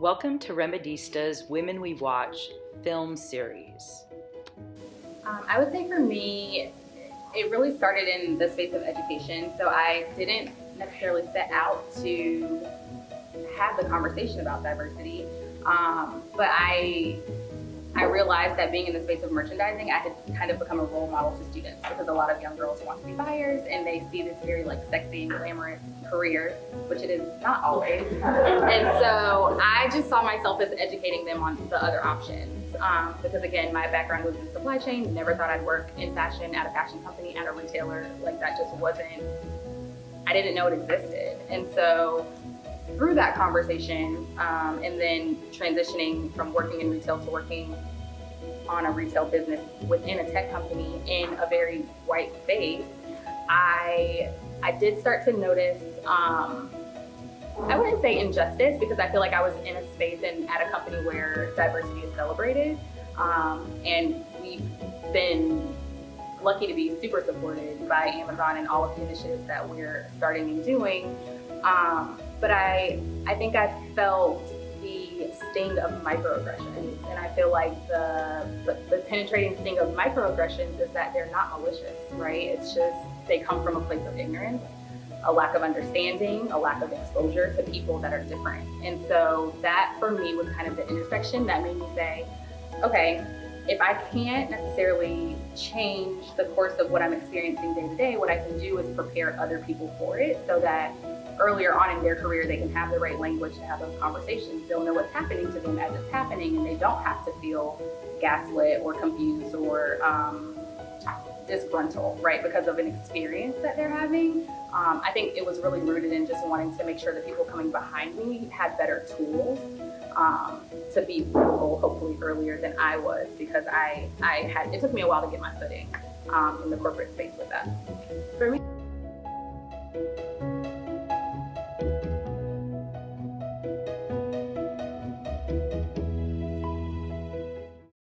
Welcome to Remodista's Women We Watch film series. I would say for me, it really started in the space of education. So I didn't necessarily set out to have the conversation about diversity, but I realized that being in the space of merchandising, I had kind of become a role model to students because a lot of young girls want to be buyers and they see this very sexy and glamorous career, which it is not always. And so I just saw myself as educating them on the other options. Because again, my background was in supply chain, never thought I'd work in fashion, at a fashion company, at a retailer. That just wasn't, I didn't know it existed. And so through that conversation, and then transitioning from working in retail to working on a retail business within a tech company in a very white space, I did start to notice, I wouldn't say injustice, because I feel like I was in a space and at a company where diversity is celebrated, and we've been lucky to be super supported by Amazon and all of the initiatives that we're starting and doing. But I think I felt the sting of microaggressions, and I feel like the penetrating sting of microaggressions is that they're not malicious, right? It's just they come from a place of ignorance, a lack of understanding, a lack of exposure to people that are different. And so that for me was kind of the intersection that made me say, okay, if I can't necessarily change the course of what I'm experiencing day to day, what I can do is prepare other people for it so that earlier on in their career, they can have the right language to have those conversations. They'll know what's happening to them as it's happening, and they don't have to feel gaslit or confused or disgruntled, right, because of an experience that they're having. I think it was really rooted in just wanting to make sure that people coming behind me had better tools to be vocal, hopefully earlier than I was, because it took me a while to get my footing in the corporate space with that. For me,